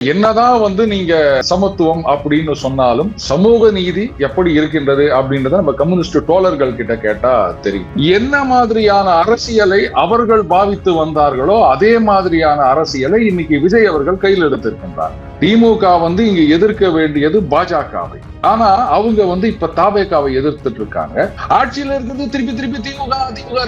என்னதான் நீங்க சமத்துவம் அப்படின்னு சொன்னாலும் சமூக நீதி எப்படி இருக்கின்றது அப்படின்றத நம்ம கம்யூனிஸ்ட் தோழர்கள் கிட்ட கேட்டா தெரியும். என்ன மாதிரியான அரசியலை அவர்கள் பாவித்து வந்தார்களோ அதே மாதிரியான அரசியலை இன்னைக்கு விஜய் அவர்கள் கையில் எடுத்திருக்கின்றார். திமுக இங்க எதிர்க்க வேண்டியது பாஜகவை, ஆனா அவங்க இப்ப தாவேகாவை எதிர்த்துட்டு இருக்காங்க. ஆட்சியில இருக்கிறது திருப்பி திருப்பி திமுக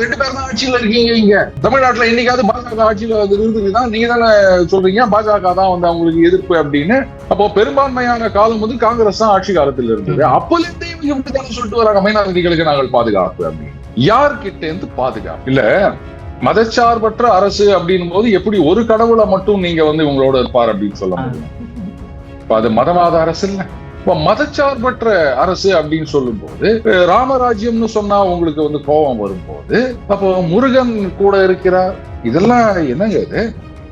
ரெண்டு பேரும் தான் ஆட்சியில இருக்கீங்க. இங்க தமிழ்நாட்டுல இன்னைக்காவது பாஜக ஆட்சியில இருக்குதுதான், நீங்க தானே சொல்றீங்க பாஜக தான் அவங்களுக்கு எதிர்ப்பு அப்படின்னு. அப்போ பெரும்பான்மையான காலம் காங்கிரஸ் தான் ஆட்சி காலத்தில் இருந்தது. அப்பல இருந்தே இவங்க இப்படித்தானே சொல்லிட்டு வராங்க, மைனாரிட்டிகளுக்கு நாங்கள் பாதுகாப்பு அப்படின்னு. யார்கிட்ட இருந்து பாதுகாப்பு இல்ல? மதச்சார்பற்ற அரசு அப்படின்னும் போது எப்படி ஒரு கடவுளை மட்டும் நீங்க இவங்களோட இருப்பார் அப்படின்னு சொல்ல முடியும்? அது மதவாத அரசு இல்ல. இப்ப மதச்சார்பற்ற அரசு அப்படின்னு சொல்லும் போது ராமராஜ்யம்னு சொன்னா உங்களுக்கு கோபம் வரும்போது அப்போ முருகன் கூட இருக்கிறார். இதெல்லாம் என்னங்க இது?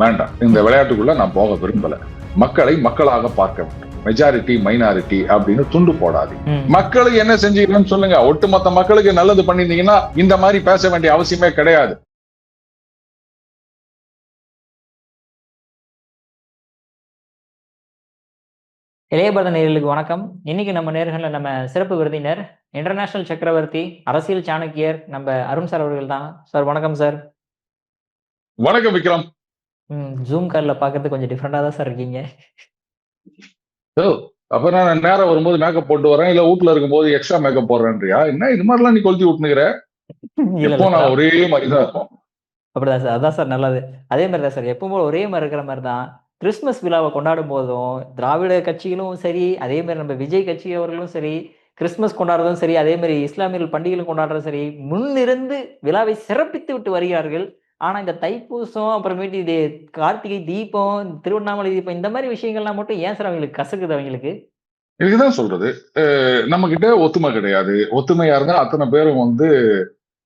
வேண்டாம், இந்த விளையாட்டுக்குள்ள நான் போக விரும்பல. மக்களை மக்களாக பார்க்க வேண்டும். மெஜாரிட்டி மைனாரிட்டி அப்படின்னு துண்டு போடாது. மக்களுக்கு என்ன செஞ்சீங்கன்னு சொல்லுங்க. ஒட்டுமொத்த மக்களுக்கு நல்லது பண்ணிருந்தீங்கன்னா இந்த மாதிரி பேச வேண்டிய அவசியமே கிடையாது. இளையபாரத நேயர்களுக்கு வணக்கம். இன்னைக்கு நம்ம நேர்களில் நம்ம சிறப்பு விருந்தினர் இன்டர்நேஷனல் சக்கரவர்த்தி, அரசியல் சாணக்கியர் நம்ம அருண் சார் அவர்கள் தான். சார் வணக்கம் சார். வணக்கம் விக்ரம். ஜூம் கால்ல பாக்குறது கொஞ்சம் டிஃபரெண்டா தான் சார் இருக்கீங்க. அப்ப நான் நேரம் வரும்போது மேக்கப் போட்டு வரேன், இல்ல வீட்டுல இருக்கும்போது எக்ஸ்ட்ரா மேக்கப் போடுறேன்றியா? என்ன இது மாதிரிலாம் நீ கொளுத்தி விட்டுனுக்கிற? எப்போ நான் ஒரே மாதிரிதான் இருக்கும். அப்படிதான் சார், அதான் சார் நல்லது. அதே மாதிரி தான் சார், எப்பவும் ஒரே மாதிரி இருக்கிற மாதிரி தான் கிறிஸ்துமஸ் விழாவை கொண்டாடும் போதும் திராவிட கட்சிகளும் சரி, அதே மாதிரி நம்ம விஜய் கட்சி அவர்களும் சரி, கிறிஸ்துமஸ் கொண்டாடுறதும் சரி, அதே மாதிரி இஸ்லாமியர்கள் பண்டிகைகள் கொண்டாடுறதும் சரி, முன்னிருந்து விழாவை சிறப்பித்து விட்டு வருகிறார்கள். ஆனா இந்த தைப்பூசம், அப்புறமேட்டு இது கார்த்திகை தீபம், திருவண்ணாமலை தீபம், இந்த மாதிரி விஷயங்கள்லாம் மட்டும் ஏன் சார் அவங்களுக்கு கசக்குது? அவங்களுக்கு இதுதான் சொல்றது, நம்ம கிட்ட ஒத்துமை கிடையாது. ஒத்துமையா இருந்தா அத்தனை பேரும்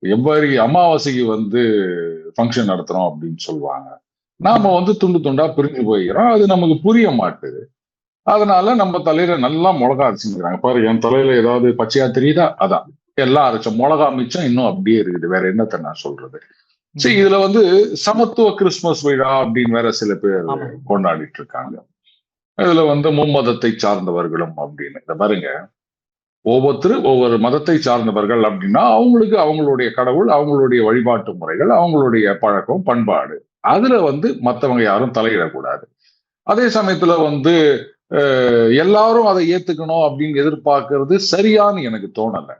எவ்வளவு அமாவாசைக்கு ஃபங்க்ஷன் நடத்துறோம் அப்படின்னு சொல்லுவாங்க. நாம துண்டு துண்டா பிரிஞ்சு போய்கிறோம். அது நமக்கு புரிய மாட்டுது. அதனால நம்ம தலையில நல்லா மிளகா அரைச்சுக்கிறாங்க. பாரு, என் தலையில ஏதாவது பச்சையா தெரியுதா? அதான் எல்லாம் அரைச்ச மிளகா மிச்சம் இன்னும் அப்படியே இருக்குது. வேற என்னத்த நான் சொல்றது? சரி, இதுல சமத்துவ கிறிஸ்துமஸ் விழா அப்படின்னு வேற சில பேர் கொண்டாடிட்டு இருக்காங்க. இதுல மும்மதத்தை சார்ந்தவர்களும் அப்படின்னு. இத பாருங்க, ஒவ்வொருத்தரும் ஒவ்வொரு மதத்தை சார்ந்தவர்கள் அப்படின்னா அவங்களுக்கு அவங்களுடைய கடவுள், அவங்களுடைய வழிபாட்டு முறைகள், அவங்களுடைய பழக்கம் பண்பாடு, அதுல மத்தவங்க யாரும் தலையிடக்கூடாது. அதே சமயத்துல எல்லாரும் அதை ஏத்துக்கணும் அப்படின்னு எதிர்பார்க்கறது சரியான்னு எனக்கு தோணல.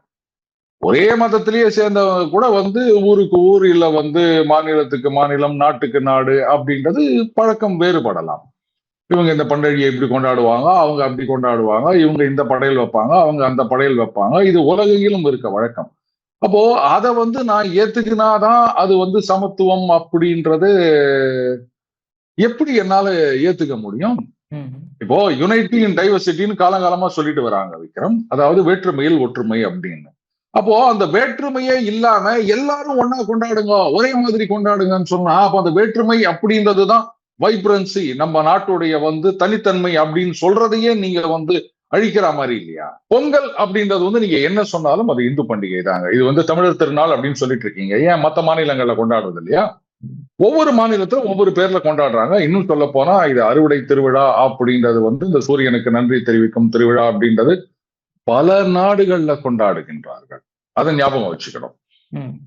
ஒரே மதத்திலேயே சேர்ந்தவங்க கூட ஊருக்கு ஊர் இல்ல மாநிலத்துக்கு மாநிலம், நாட்டுக்கு நாடு அப்படின்றது பழக்கம் வேறுபடலாம். இவங்க இந்த பண்டிகையை இப்படி கொண்டாடுவாங்க, அவங்க அப்படி கொண்டாடுவாங்க, இவங்க இந்த படையல் வைப்பாங்க, அவங்க அந்த படையல் வைப்பாங்க. இது உலகிலும் இருக்க வழக்கம். அப்போ அதை நான் ஏத்துக்கினாதான் அது சமத்துவம் அப்படின்றது எப்படி என்னால ஏத்துக்க முடியும்? இப்போ யுனைட்டி இன் டைவர்சிட்டின்னு காலங்காலமா சொல்லிட்டு வராங்க விக்ரம். அதாவது வேற்றுமையில் ஒற்றுமை அப்படின்னு. அப்போ அந்த வேற்றுமையே இல்லாம எல்லாரும் ஒன்னா கொண்டாடுங்க, ஒரே மாதிரி கொண்டாடுங்கன்னு சொன்னா அப்ப அந்த வேற்றுமை அப்படின்றதுதான் வைப்ரன்சி, நம்ம நாட்டுடைய தனித்தன்மை அப்படின்னு சொல்றதையே நீங்க அழிக்கிற மாதிரி இல்லையா? பொங்கல் அப்படின்றது நீங்க என்ன சொன்னாலும் அது இந்து பண்டிகை தாங்க. இது தமிழர் திருநாள் அப்படின்னு சொல்லிட்டு இருக்கீங்க. ஏன் மத்த மாநிலங்கள்ல கொண்டாடுறது இல்லையா? ஒவ்வொரு மாநிலத்திலும் ஒவ்வொரு பேர்ல கொண்டாடுறாங்க. இன்னும் சொல்ல போனா இது அறுவடை திருவிழா அப்படின்றது இந்த சூரியனுக்கு நன்றி தெரிவிக்கும் திருவிழா அப்படின்றது பல நாடுகள்ல கொண்டாடுகின்றார்கள். அதை ஞாபகம் வச்சுக்கணும்.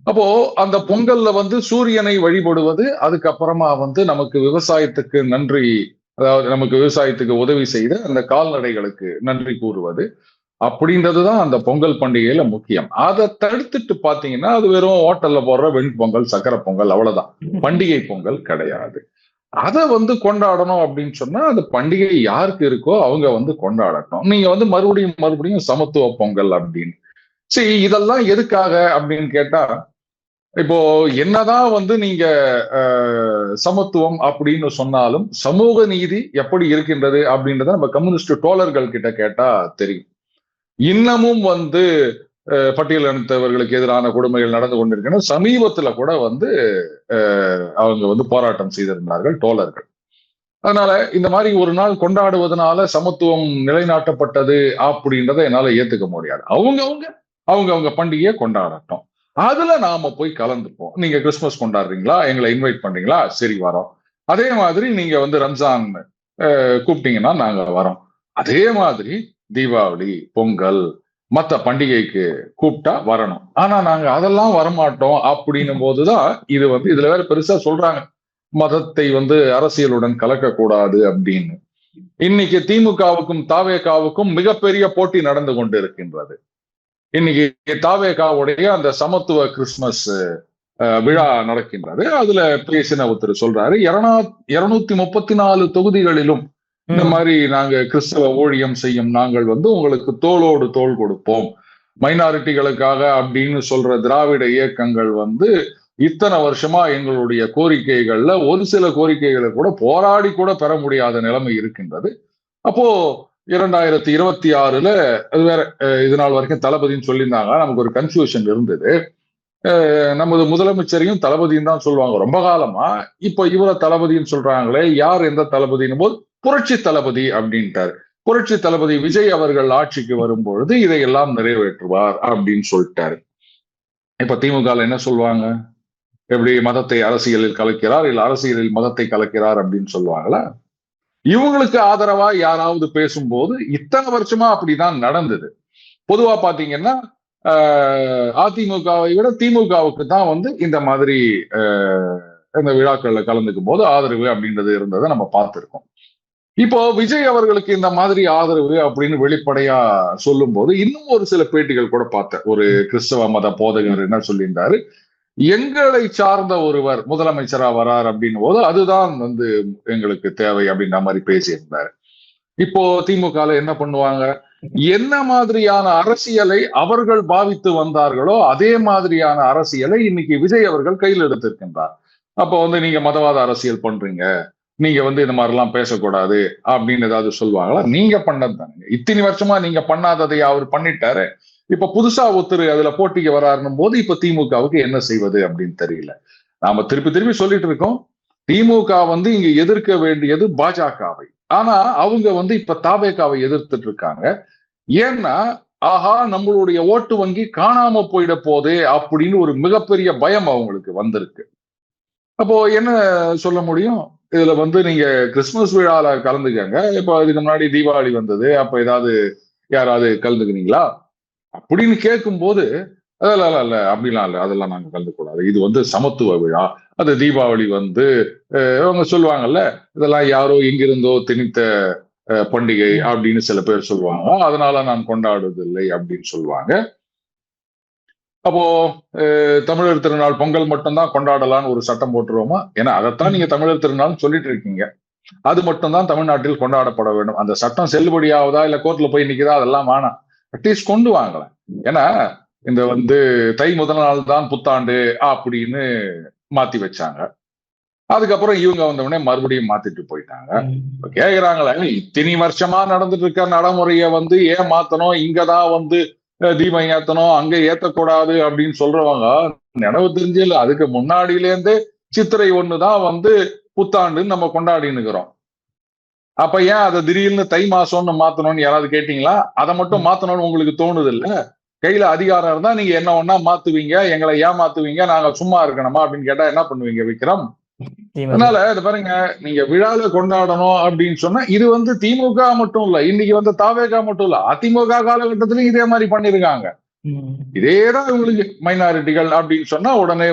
அப்போ அந்த பொங்கல்ல சூரியனை வழிபடுவது, அதுக்கப்புறமா நமக்கு விவசாயத்துக்கு நன்றி, அதாவது நமக்கு விவசாயத்துக்கு உதவி செய்த அந்த கால்நடைகளுக்கு நன்றி கூறுவது அப்படின்றதுதான் அந்த பொங்கல் பண்டிகையில முக்கியம். அதை தடுத்துட்டு பாத்தீங்கன்னா அது வெறும் ஹோட்டல்ல போடுற வெண்பொங்கல், சக்கரை பொங்கல், அவ்வளவுதான். பண்டிகை பொங்கல் கிடையாது. அதை கொண்டாடணும் அப்படின்னு சொன்னா அந்த பண்டிகை யாருக்கு இருக்கோ அவங்க கொண்டாடட்டும். நீங்க மறுபடியும் சமத்துவ பொங்கல் அப்படின்னு. சரி, இதெல்லாம் எதுக்காக அப்படின்னு கேட்டா, இப்போ என்னதான் நீங்க சமத்துவம் அப்படின்னு சொன்னாலும் சமூக நீதி எப்படி இருக்கின்றது அப்படின்றத நம்ம கம்யூனிஸ்ட் தோழர்கள் கிட்ட கேட்டா தெரியும். இன்னமும் பட்டியலினத்தவர்களுக்கு எதிரான கொடுமைகள் நடந்து கொண்டிருக்கின்றன. சமீபத்துல கூட அவங்க போராட்டம் செய்திருந்தார்கள் தோழர்கள். அதனால இந்த மாதிரி ஒரு நாள் கொண்டாடுவதனால சமத்துவம் நிலைநாட்டப்பட்டது அப்படின்றத என்னால ஏத்துக்க முடியாது. அவங்க பண்டிகையை கொண்டாடட்டும். அதுல நாம போய் கலந்துப்போம். நீங்க கிறிஸ்துமஸ் கொண்டாடுறீங்களா, எங்களை இன்வைட் பண்றீங்களா, சரி வரோம். அதே மாதிரி நீங்க ரம்ஜான் கூப்பிட்டீங்கன்னா நாங்க வரோம். அதே மாதிரி தீபாவளி, பொங்கல், மத்த பண்டிகைக்கு கூப்பிட்டா வரணும். ஆனா நாங்க அதெல்லாம் வரமாட்டோம் அப்படின்னும் போதுதான் இது இதுல வேற பெருசா சொல்றாங்க, மதத்தை அரசியலுடன் கலக்கக்கூடாது அப்படின்னு. இன்னைக்கு திமுகவுக்கும் தாவேகாவுக்கும் மிகப்பெரிய போட்டி நடந்து கொண்டு இருக்கின்றது. இன்னைக்கு தாவேகாவுடைய அந்த சமத்துவ கிறிஸ்துமஸ் விழா நடக்கின்றது. அதுல பேசின ஒருத்தர் சொல்றாரு, 234 தொகுதிகளிலும் இந்த மாதிரி நாங்க கிறிஸ்தவ ஊழியம் செய்யும் நாங்கள் உங்களுக்கு தோளோடு தோள் கொடுப்போம், மைனாரிட்டிகளுக்காக அப்படின்னு சொல்ற திராவிட இயக்கங்கள் இத்தனை வருஷமா எங்களுடைய கோரிக்கைகள்ல ஒரு சில கோரிக்கைகளை கூட போராடி கூட பெற முடியாத நிலைமை இருக்கின்றது. அப்போ 2026 அது வேற, இது நாள் வரைக்கும் தளபதினு சொல்லியிருந்தாங்க. நமக்கு ஒரு கன்ஃபியூஷன் இருந்தது. நமது முதலமைச்சரையும் தளபதினு தான் சொல்லுவாங்க ரொம்ப காலமா. இப்ப இவரை தளபதினு சொல்றாங்களே, யார் எந்த தளபதினு போது புரட்சி தளபதி அப்படின்ட்டாரு. புரட்சி தளபதி விஜய் அவர்கள் ஆட்சிக்கு வரும்பொழுது இதையெல்லாம் நிறைவேற்றுவார் அப்படின்னு சொல்லிட்டாரு. இப்ப திமுக என்ன சொல்லுவாங்க, எப்படி மதத்தை அரசியலில் கலக்கிறார், இல்ல அரசியலில் மதத்தை கலக்கிறார் அப்படின்னு சொல்லுவாங்களா? இவங்களுக்கு ஆதரவா யாராவது பேசும்போது இத்தனை வருஷமா அப்படிதான் நடந்தது. பொதுவா பாத்தீங்கன்னா அதிமுகவை விட திமுகவுக்கு தான் இந்த மாதிரி இந்த விழாக்கள்ல கலந்துக்கும் போது ஆதரவு அப்படின்றது இருந்ததை நம்ம பார்த்திருக்கோம். இப்போ விஜய் அவர்களுக்கு இந்த மாதிரி ஆதரவு அப்படின்னு வெளிப்படையா சொல்லும் போது இன்னும் ஒரு சில பேட்டிகள் கூட பார்த்தேன். ஒரு கிறிஸ்தவ மத போதகர் என்ன சொல்லியிருந்தாரு, எங்களை சார்ந்த ஒருவர் முதலமைச்சரா வரார் அப்படின்னும் போது அதுதான் எங்களுக்கு தேவை அப்படின்ற மாதிரி பேசியிருந்தாரு. இப்போ திமுக என்ன பண்ணுவாங்க, என்ன மாதிரியான அரசியலை அவர்கள் பாவித்து வந்தார்களோ அதே மாதிரியான அரசியலை இன்னைக்கு விஜய் அவர்கள் கையில் எடுத்திருக்கின்றார். அப்போ நீங்க மதவாத அரசியல் பண்றீங்க, நீங்க இந்த மாதிரி எல்லாம் பேசக்கூடாது அப்படின்னு ஏதாவது சொல்லுவாங்களா? நீங்க பண்ணது தானே, இத்தனை வருஷமா நீங்க பண்ணாததை அவர் பண்ணிட்டாரு. இப்ப புதுசா ஒருத்தர் அதுல போட்டிக்கு வராருன்னும் போது இப்ப திமுகவுக்கு என்ன செய்வது அப்படின்னு தெரியல. நாம திருப்பி திருப்பி சொல்லிட்டு இருக்கோம், திமுக இங்க எதிர்க்க வேண்டியது பாஜகவை. ஆனா அவங்க இப்ப தாவேகாவை எதிர்த்துட்டு இருக்காங்க. ஏன்னா ஆஹா நம்மளுடைய ஓட்டு வங்கி காணாம போயிட போதே அப்படின்னு ஒரு மிகப்பெரிய பயம் அவங்களுக்கு வந்திருக்கு. அப்போ என்ன சொல்ல முடியும், இதுல நீங்க கிறிஸ்துமஸ் விழால கலந்துக்கங்க, இப்ப இதுக்கு முன்னாடி தீபாவளி வந்தது, அப்ப ஏதாவது யாராவது கலந்துக்கிறீங்களா அப்படின்னு கேட்கும் போது அதெல்லாம் இல்ல, அப்படிலாம் இல்ல, அதெல்லாம் நாங்க கலந்துக்கூடாது, இது சமத்துவ விழா, அது தீபாவளி அவங்க சொல்லுவாங்கல்ல, இதெல்லாம் யாரோ எங்கிருந்தோ திணித்த பண்டிகை அப்படின்னு சில பேர் சொல்லுவாங்க, அதனால நான் கொண்டாடுவதில்லை அப்படின்னு சொல்லுவாங்க. அப்போ தமிழர் திருநாள் பொங்கல் மட்டும்தான் கொண்டாடலாம்னு ஒரு சட்டம் போட்டுருவோமா? ஏன்னா அதைத்தான் நீங்க தமிழர் திருநாள் சொல்லிட்டு இருக்கீங்க. அது மட்டும்தான் தமிழ்நாட்டில் கொண்டாடப்பட வேண்டும். அந்த சட்டம் செல்லுபடியாவதா இல்ல கோர்ட்ல போய் நிக்குதா அதெல்லாம் வேணாம், அட்லீஸ்ட் கொண்டு வாங்கலாம். ஏன்னா இந்த தை முதல் நாள் தான் புத்தாண்டு அப்படின்னு மாத்தி வச்சாங்க. அதுக்கப்புறம் இவங்க வந்தவுடனே மறுபடியும் மாத்திட்டு போயிட்டாங்க. இப்ப கேக்குறாங்களே, இத்தனை வருஷமா நடந்துட்டு இருக்க நடைமுறைய ஏன் மாத்தணும், இங்கதான் தீபம் ஏத்தணும், அங்க ஏத்தக்கூடாது அப்படின்னு சொல்றவங்க நினைவு தெரிஞ்சு இல்ல, அதுக்கு முன்னாடியில இருந்தே சித்திரை 1 தான் புத்தாண்டுன்னு நம்ம கொண்டாடின்னு இருக்கிறோம். அப்ப ஏன் அதை திடீர்னு தை மாசம்னு மாத்தணும்னு யாராவது கேட்டீங்களா? அதை மட்டும் மாத்தணும்னு உங்களுக்கு தோணுது இல்ல? கையில அதிகாரம் இருந்தா நீங்க என்ன ஒன்னா மாத்துவீங்க, எங்களை ஏமாத்துவீங்க, நாங்க சும்மா இருக்கணுமா அப்படின்னு கேட்டா என்ன பண்ணுவீங்க விக்ரம்? அதனால இத பாருங்க, நீங்க விழால கொண்டாடணும் அப்படின்னு சொன்னா இது திமுக மட்டும் இல்ல, இன்னைக்கு தாவேகா மட்டும் இல்ல, அதிமுக காலகட்டத்திலும் இதே மாதிரி பண்ணிருக்காங்க. இதேதான் இவங்களுக்கு மைனாரிட்டிகள் அப்படின்னு சொன்னா உடனே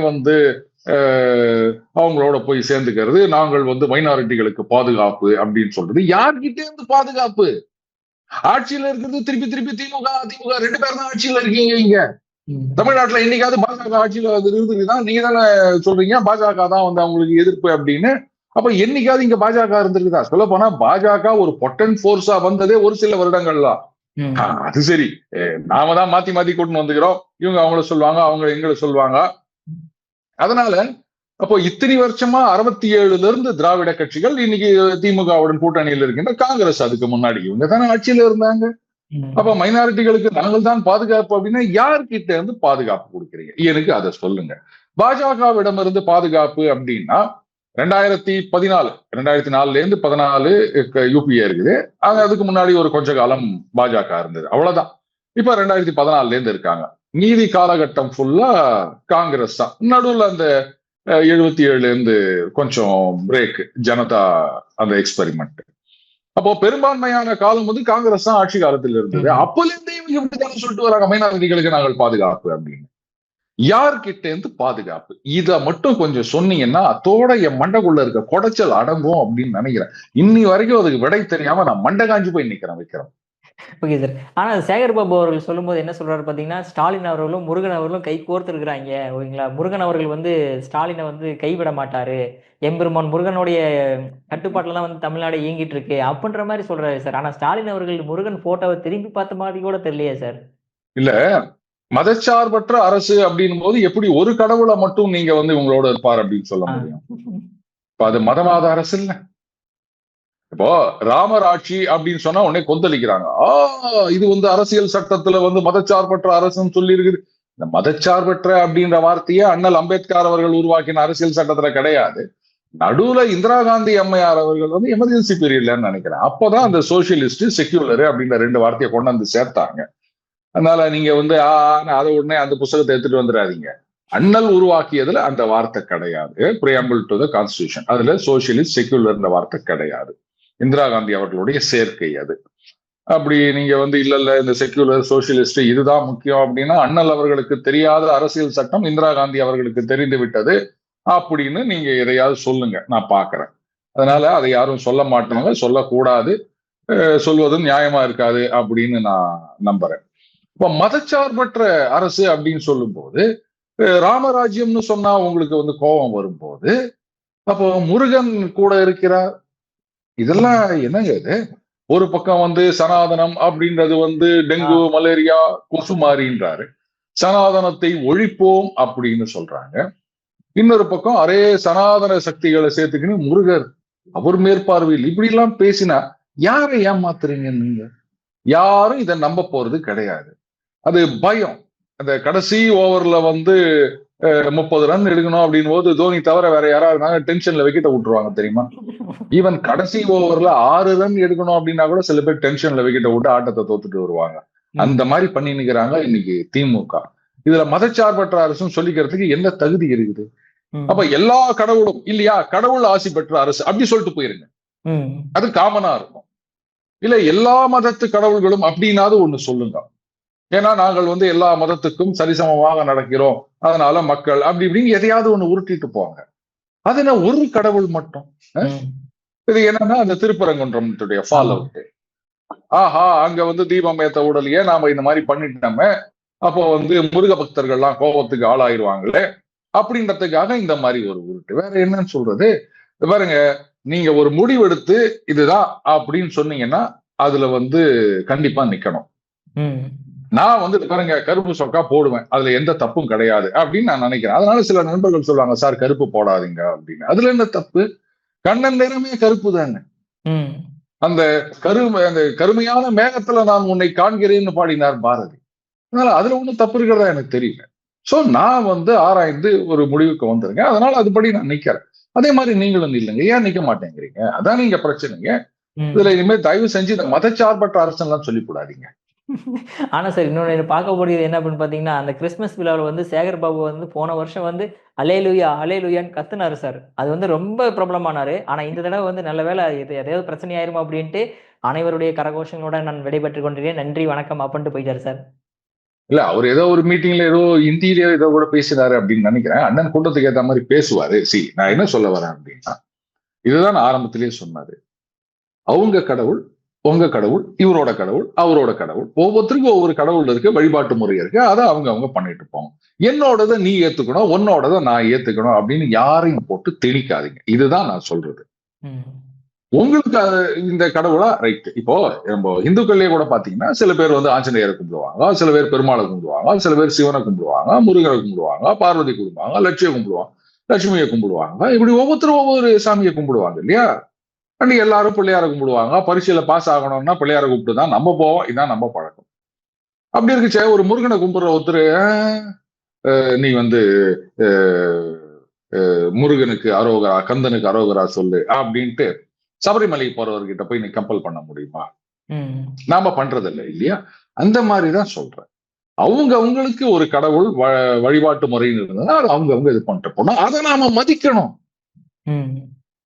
அவங்களோட போய் சேர்ந்துக்கிறது, நாங்கள் மைனாரிட்டிகளுக்கு பாதுகாப்பு அப்படின்னு சொல்றது. யார்கிட்ட இருந்து பாதுகாப்பு? ஆட்சியில இருக்கிறது திருப்பி திருப்பி திமுக அதிமுக 2 பேர் தான் ஆட்சியில இருக்கீங்க. இங்க தமிழ்நாட்டுல இன்னைக்காவது பாஜக ஆட்சியில இருக்குதுதான், நீங்க தானே சொல்றீங்க பாஜக தான் அவங்களுக்கு எதிர்ப்பு அப்படின்னு. அப்ப என்னைக்காவது இங்க பாஜக இருந்திருக்குதா? சொல்ல போனா பாஜக ஒரு பொட்டன் போர்ஸா வந்ததே ஒரு சில வருடங்கள்லாம். அது சரி, நாம தான் மாத்தி மாத்தி கூட்டின்னு வந்துக்கிறோம், இவங்க அவங்கள சொல்லுவாங்க, அவங்க எங்களை சொல்லுவாங்க. அதனால அப்போ இத்தனை வருஷமா 67ல இருந்து திராவிட கட்சிகள் இன்னைக்கு திமுகவுடன் கூட்டணியில் இருக்கின்ற காங்கிரஸ், அதுக்கு முன்னாடி இவங்க தானே ஆட்சியில இருந்தாங்க. அப்ப மைனாரிட்டிகளுக்கு நாங்கள் தான் பாதுகாப்பு அப்படின்னா யார்கிட்ட இருந்து பாதுகாப்பு கொடுக்குறீங்க? எனக்கு அதை சொல்லுங்க. பாஜகவிடம் இருந்து பாதுகாப்பு அப்படின்னா 2004ல இருந்து 14 யூபிஏ இருக்குது. அதுக்கு முன்னாடி ஒரு கொஞ்ச காலம் பாஜக இருந்தது, அவ்வளவுதான். இப்ப 2014ல இருந்து இருக்காங்க. மீதி காலகட்டம் ஃபுல்லா காங்கிரஸ் தான். நடுவில் அந்த 77ல இருந்து கொஞ்சம் பிரேக், ஜனதா அந்த எக்ஸ்பெரிமெண்ட். அப்போ பெரும்பான்மையான காலம் வந்து காங்கிரஸ் தான் ஆட்சி காலத்தில் இருந்தது. அப்பல இருந்தே இவங்க இப்படித்தானே சொல்லிட்டு வராங்க, மைனாரிட்டிகளுக்கு நாங்கள் பாதுகாப்பு அப்படின்னு. யார்கிட்ட இருந்து பாதுகாப்பு? இத மட்டும் கொஞ்சம் சொன்னீங்கன்னா அதோட என் மண்டைக்குள்ள இருக்க குடைச்சல் அடங்கும் அப்படின்னு நினைக்கிறேன். இன்னி வரைக்கும் அதுக்கு விடை தெரியாம நான் மண்டை காஞ்சு போய் நிக்கிறேன் வைக்கிறேன். Okay sir. ஆனா சேகர் பாபு அவர்கள் சொல்லும்போது என்ன சொல்றாரு பாத்தீங்கன்னா, ஸ்டாலின் அவர்களும் முருகன் அவர்களும் கை கோர்த்து இருக்கிறாங்க. ஓகேங்களா? முருகன் அவர்கள் வந்து ஸ்டாலினை வந்து கைவிட மாட்டாரு. எம்பெருமான் முருகனுடைய கட்டுப்பாட்டுல தான் வந்து தமிழ்நாடு இயங்கிட்டு இருக்கு அப்படின்ற மாதிரி சொல்றாரு சார். ஆனா ஸ்டாலின் அவர்கள் முருகன் போட்டோவை திரும்பி பார்த்த மாதிரி கூட தெரியலையே சார். இல்ல, மதச்சார்பற்ற அரசு அப்படின்னும் போது எப்படி ஒரு கடவுளை மட்டும் நீங்க வந்து உங்களோட இருப்பார் அப்படின்னு சொல்ல முடியும்? இப்ப அது மதவாத அரசு இல்ல. இப்போ ராமர் ஆட்சி அப்படின்னு சொன்னா உடனே கொந்தளிக்கிறாங்க. இது வந்து அரசியல் சட்டத்துல வந்து மதச்சார்பற்ற அரசுன்னு சொல்லி இருக்குது. இந்த மதச்சார்பற்ற அப்படின்ற வார்த்தையே அண்ணல் அம்பேத்கர் அவர்கள் உருவாக்கின அரசியல் சட்டத்துல கிடையாது. நடுவுல இந்திரா காந்தி அம்மையார் அவர்கள் வந்து எமர்ஜென்சி பீரியட்லன்னு நினைக்கிறேன். அப்பதான் அந்த சோசியலிஸ்ட் செக்யூலர் அப்படின்ற 2 வார்த்தையை கொண்டு வந்து சேர்த்தாங்க. அதனால நீங்க வந்து அதை உடனே அந்த புத்தகத்தை எடுத்துட்டு வந்துடாதீங்க. அண்ணல் உருவாக்கியதுல அந்த வார்த்தை கிடையாது. பிரியாம்பிள் டு த கான்ஸ்டிடியூஷன், அதுல சோசியலிஸ்ட் செக்யூலர் வார்த்தை கிடையாது. இந்திரா காந்தி அவர்களுடைய சேர்க்கை அது. அப்படி நீங்க வந்து இல்ல இந்த செக்யூலர் சோசியலிஸ்ட் இதுதான் முக்கியம் அப்படின்னா, அண்ணல் அவர்களுக்கு தெரியாத அரசியல் சட்டம் இந்திரா காந்தி அவர்களுக்கு தெரிந்து விட்டது அப்படின்னு நீங்க எதையாவது சொல்லுங்க, நான் பாக்குறேன். அதனால அதை யாரும் சொல்ல மாட்டாங்க, சொல்லக்கூடாது, சொல்வதும் நியாயமா இருக்காது அப்படின்னு நான் நம்புறேன். இப்ப மதச்சார்பற்ற அரசு அப்படின்னு சொல்லும் போது, ராமராஜ்யம்னு சொன்னா உங்களுக்கு வந்து கோபம் வரும்போது, அப்போ முருகன் கூட இருக்கிறார். இதெல்லாம் என்னங்க இது? ஒரு பக்கம் வந்து சனாதனம் அப்படின்றது வந்து டெங்கு, மலேரியா, கொசுமாரின்றாரு. சனாதனத்தை ஒழிப்போம் அப்படின்னு சொல்றாங்க. இன்னொரு பக்கம் அரே சனாதன சக்திகளை சேர்த்துக்கின்னு முருகர் அவர் மேற்பார்வையில் இப்படி எல்லாம் பேசினா யாரை ஏமாத்துறீங்க நீங்க? யாரும் இதை நம்ப போறது கிடையாது. அது பயம். அந்த கடைசி ஓவர்ல வந்து 30 ரன் எடுக்கணும் அப்படின் போது தோனி தவிர வேற யாராவது டென்ஷன்ல விக்கெட்ட விட்டுருவாங்க தெரியுமா? ஈவன் கடைசி ஓவர்ல 6 ரன் எடுக்கணும் அப்படின்னா கூட சில பேர் டென்ஷன்ல விக்கெட்ட விட்டு ஆட்டத்தை தோத்துட்டு வருவாங்க. அந்த மாதிரி பண்ணி நிக்கிறாங்க இன்னைக்கு திமுக. இதுல மதச்சார்பற்ற அரசும் சொல்லிக்கிறதுக்கு என்ன தகுதி இருக்குது? அப்ப எல்லா கடவுளும் இல்லையா, கடவுள் ஆசி பெற்ற அரசு அப்படி சொல்லிட்டு போயிருங்க, அது காமனா இருக்கும். இல்ல எல்லா மதத்து கடவுள்களும் அப்படின்னாவது ஒண்ணு சொல்லுங்க. ஏன்னா நாங்கள் வந்து எல்லா மதத்துக்கும் சரிசமமாக நடக்கிறோம், அதனால மக்கள் அப்படி இப்படின்னு எதையாவது ஒண்ணு உருட்டிட்டு போவாங்க. அது என்ன ஒரு கடவுள் மட்டும்? இது என்னன்னா அந்த திருப்பரங்குன்றத்துடைய ஃபால் அவுட். அங்க வந்து தீபம் ஏத்த உடலையே நாம இந்த மாதிரி பண்ணிட்டோமே, அப்போ வந்து முருக பக்தர்கள்லாம் கோபத்துக்கு ஆளாயிருவாங்களே அப்படின்றதுக்காக இந்த மாதிரி ஒரு உருட்டு. வேற என்னன்னு சொல்றது? பாருங்க, நீங்க ஒரு முடிவெடுத்து இதுதான் அப்படின்னு சொன்னீங்கன்னா அதுல வந்து கண்டிப்பா நிக்கணும். நான் வந்து பாருங்க கருப்பு சொக்கா போடுவேன், அதுல எந்த தப்பும் கிடையாது அப்படின்னு நான் நினைக்கிறேன். அதனால சில நண்பர்கள் சொல்லுவாங்க, சார் கருப்பு போடாதீங்க அப்படின்னு. அதுல என்ன தப்பு? கண்ணன் நிறமே கருப்பு தானே. அந்த கருமையான மேகத்துல நான் உன்னை காண்கிறேன்னு பாடினார் பாரதி. அதனால அதுல ஒண்ணும் தப்பு இருக்கிறதா எனக்கு தெரியல. சோ நான் வந்து ஆராய்ந்து ஒரு முடிவுக்கு வந்துருங்க. அதனால அதுபடி நான் நிக்கிறேன். அதே மாதிரி நீங்களும் இல்லைங்க, ஏன் நிக்க மாட்டேங்கிறீங்க? அதான் நீங்க பிரச்சனைங்க. இதுல இனிமேல் தயவு செஞ்சு இந்த மதச்சார்பற்ற அரசெல்லாம் சொல்லி கூடாதீங்க. ஆனா சார் இன்னொன்னு பார்க்க முடியுது என்ன அப்படின்னு பாத்தீங்கன்னா, அந்த கிறிஸ்துமஸ் விழாவில் வந்து சேகர் பாபு வந்து போன வருஷம் வந்து அலேலுயா அலேலுயான்னு கத்துனாரு சார். அது வந்து ரொம்ப பிரபலமானாரு. ஆனா இந்த தடவை வந்து நல்ல வேலை இது எதையாவது பிரச்சனை ஆயிருமா அப்படின்ட்டு அனைவருடைய கரகோஷங்களோட நான் விடைபெற்றுக் கொண்டிருக்கேன், நன்றி வணக்கம் அப்படின்ட்டு போயிட்டாரு சார். இல்ல, அவர் ஏதோ ஒரு மீட்டிங்ல ஏதோ இந்தியிலேயோ ஏதோ கூட பேசினாரு அப்படின்னு நினைக்கிறேன். அண்ணன் கூட்டத்துக்கு ஏற்ற மாதிரி பேசுவாரு. நான் என்ன சொல்ல வரேன் அப்படின்னா, இதுதான் ஆரம்பத்திலேயே சொன்னாரு. அவங்க கடவுள், உங்க கடவுள், இவரோட கடவுள், அவரோட கடவுள், ஒவ்வொருத்தருக்கும் ஒவ்வொரு கடவுள் இருக்கு, வழிபாட்டு முறை இருக்கு. அதை அவங்க பண்ணிட்டு இருப்போம். என்னோடதை நீ ஏத்துக்கணும், உன்னோடதை நான் ஏத்துக்கணும் அப்படின்னு யாரையும் போட்டு திணிக்காதீங்க. இதுதான் நான் சொல்றது. உங்களுக்கு இந்த கடவுளா ரைட். இப்போ நம்ம இந்துக்கள்லயே கூட பாத்தீங்கன்னா சில பேர் வந்து ஆஞ்சநேயரை கும்பிடுவாங்க, சில பேர் பெருமாளை கும்பிடுவாங்க, சில பேர் சிவனை கும்பிடுவாங்க, முருகனை கும்பிடுவாங்க, பார்வதி கும்பிடுவாங்க, லட்சுமியை கும்பிடுவாங்க, லட்சுமியை கும்பிடுவாங்க. இப்படி ஒவ்வொருத்தரும் ஒவ்வொரு சாமியை கும்பிடுவாங்க இல்லையா? அண்ட் எல்லாரும் பிள்ளையார கும்பிடுவாங்க. பரீட்சையில பாஸ் ஆகணும்னா பிள்ளையார கூப்பிட்டு தான் நம்ம போவோம். இதான் நம்ம பழக்கம். அப்படி இருக்குச்சே ஒரு முருகனை கும்பிடுற ஒருத்தர் நீ வந்து முருகனுக்கு அரோகரா, கந்தனுக்கு அரோகரா சொல்லு அப்படின்ட்டு சபரிமலை போறவர்கிட்ட போய் நீ கம்பல் பண்ண முடியுமா? நாம பண்றது இல்லை இல்லையா? அந்த மாதிரிதான் சொல்றேன். அவங்களுக்கு ஒரு கடவுள் வழிபாட்டு முறைன்னு இருந்ததுன்னா அது அவங்க இது பண்ணிட்டு போனோம். அதை நாம மதிக்கணும்.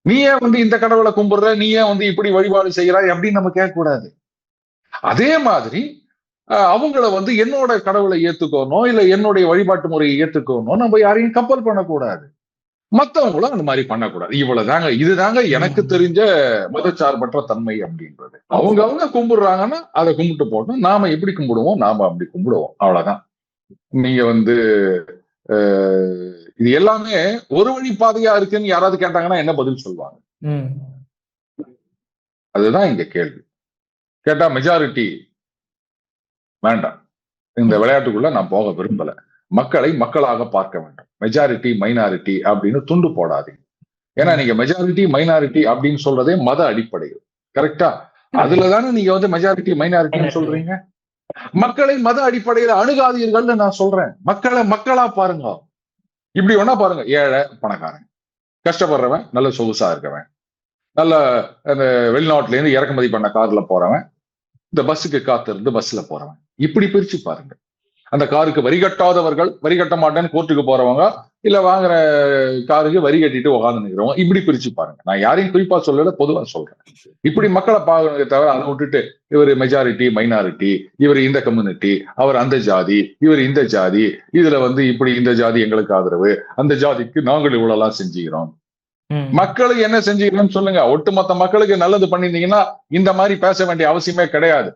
நீ ஏன் வந்து இந்த கடவுளை கும்பிடுற, நீ ஏன் வந்து இப்படி வழிபாடு செய்யறாய் அப்படின்னு நம்ம கேட்க கூடாது. அதே மாதிரி அவங்கள வந்து என்னோட கடவுளை ஏத்துக்கணும் இல்ல என்னுடைய வழிபாட்டு முறையை ஏத்துக்கணும் நம்ம யாரையும் கம்பல் பண்ணக்கூடாது. மத்தவங்களும் அந்த மாதிரி பண்ணக்கூடாது. இவ்வளவுதாங்க. இதுதாங்க எனக்கு தெரிஞ்ச மதச்சார்பற்ற தன்மை அப்படின்றது. அவங்க கும்பிடுறாங்கன்னா அதை கும்பிட்டு போட்டோம். நாம எப்படி கும்பிடுவோம், நாம அப்படி கும்பிடுவோம். அவ்வளவுதான். நீங்க வந்து இது எல்லாமே ஒரு வழி பாதையா இருக்குன்னு யாராவது கேட்டாங்கன்னா என்ன பதில் சொல்லுவாங்க? அதுதான் இங்க கேள்வி. கேட்டா மெஜாரிட்டி வேண்டாம், இந்த விளையாட்டுக்குள்ள நான் போக விரும்பல. மக்களை மக்களாக பார்க்க வேண்டும். மெஜாரிட்டி மைனாரிட்டி அப்படின்னு துண்டு போடாதீங்க. ஏன்னா நீங்க மெஜாரிட்டி மைனாரிட்டி அப்படின்னு சொல்றதே மத அடிப்படையில். கரெக்டா? அதுலதானே நீங்க வந்து மெஜாரிட்டி மைனாரிட்டின்னு சொல்றீங்க. மக்களை மத அடிப்படையில அணுகாதீர்கள்னு நான் சொல்றேன். மக்களை மக்களா பாருங்க. இப்படி ஒன்னா பாருங்க. ஏழை பணக்காரன், கஷ்டப்படுறவன், நல்ல சொகுசா இருக்கவன், நல்ல அந்த வெளிநாட்டுல இருந்து இறக்குமதி பண்ண கார்ல போறவன், இந்த பஸ்ஸுக்கு காத்து இருந்து பஸ்ல போறவன், இப்படி பிரிச்சு பாருங்க. அந்த காருக்கு வரி கட்டாதவர்கள், வரி கட்ட மாட்டேன்னு கோர்ட்டுக்கு போறவங்க, இல்ல வாங்குற காருக்கு வரி கட்டிட்டு உட்காந்து நிற்கிறவங்க, இப்படி பிரிச்சு பாருங்க. நான் யாரையும் குறிப்பா சொல்லல, பொதுவா சொல்றேன். இப்படி மக்களை பாக்குறதை தவிர அதை விட்டுட்டு இவர் மெஜாரிட்டி மைனாரிட்டி, இவர் இந்த கம்யூனிட்டி, அவர் அந்த ஜாதி, இவர் இந்த ஜாதி, இதுல வந்து இப்படி இந்த ஜாதி எங்களுக்கு ஆதரவு, அந்த ஜாதிக்கு நாங்கள் இவ்வளவு எல்லாம் செஞ்சுக்கிறோம். மக்களுக்கு என்ன செஞ்சுக்கிறோம்னு சொல்லுங்க. ஒட்டுமொத்த மக்களுக்கு நல்லது பண்ணிருந்தீங்கன்னா இந்த மாதிரி பேச வேண்டிய அவசியமே கிடையாது.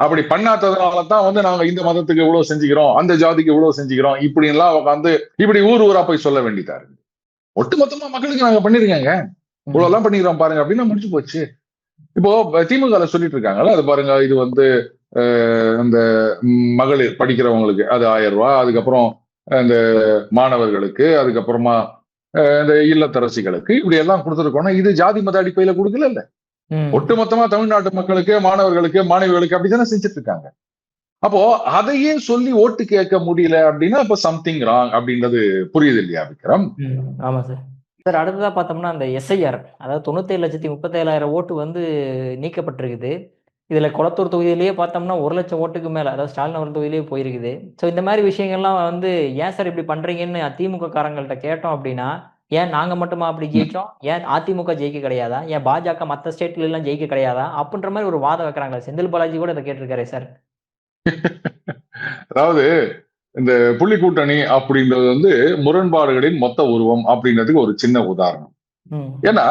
அப்படி பண்ணாததுனாலதான் வந்து நாங்க இந்த மதத்துக்கு இவ்வளவு செஞ்சுக்கிறோம், அந்த ஜாதிக்கு இவ்வளவு செஞ்சுக்கிறோம், இப்படி எல்லாம் உட்காந்து இப்படி ஊர் ஊரா போய் சொல்ல வேண்டியதா இருக்கு. ஒட்டுமொத்தமா மக்களுக்கு நாங்க பண்ணிருக்கேங்க, இவ்வளவு எல்லாம் பண்ணிக்கிறோம் பாருங்க அப்படின்னு முடிச்சு போச்சு. இப்போ திமுக சொல்லிட்டு இருக்காங்கல்ல, அது பாருங்க, இது வந்து இந்த மகளிர் படிக்கிறவங்களுக்கு அது 1000 ரூபாய், அதுக்கப்புறம் இந்த மாணவர்களுக்கு, அதுக்கப்புறமா இந்த இல்லத்தரசிகளுக்கு இப்படி எல்லாம் கொடுத்துருக்கோம்னா இது ஜாதி மத அடிப்படையில கொடுக்கல இல்ல. ஒட்டுமொத்தமா தமிழ்நாட்டு மக்களுக்கு, மாணவர்களுக்கு, மாணவிகளுக்கு அப்படித்தானே செஞ்சுட்டு இருக்காங்க. அப்போ அதையே சொல்லி ஓட்டு கேட்க முடியல அப்படின்னா அப்ப சம்திங் ராங் அப்படின்றது புரியுது இல்லையா விக்ரம்? ஆமா சார். சார் அடுத்ததா பார்த்தோம்னா அந்த எஸ்ஐஆர், அதாவது 97,37,000 ஓட்டு வந்து நீக்கப்பட்டிருக்குது. இதுல கொளத்தூர் தொகுதியிலேயே பார்த்தோம்னா 1,00,000 ஓட்டுக்கு மேல, அதாவது ஸ்டாலின் அவர்கள் தொகுதியிலேயே போயிருக்குது. ஸோ இந்த மாதிரி விஷயங்கள்லாம் வந்து ஏன் சார் இப்படி பண்றீங்கன்னு திமுக காரங்கள்ட்ட கேட்டோம் அப்படின்னா, ஏன் நாங்க மட்டுமா அப்படி ஜெயிச்சோம், ஏன் அதிமுக ஜெயிக்க கிடையாதா, ஏன் பாஜக மற்ற ஸ்டேட்ல எல்லாம் ஜெயிக்க கிடையாதா அப்படின்ற மாதிரி ஒரு வாதம் வைக்கிறாங்களே. செந்தில் பாலாஜி கூட இதை கேட்டிருக்காரு சார். அதாவது இந்த புள்ளி கூட்டணி அப்படின்றது வந்து முரண்பாடுகளின் மொத்த உருவம் அப்படின்றதுக்கு ஒரு சின்ன உதாரணம். ஏன்னா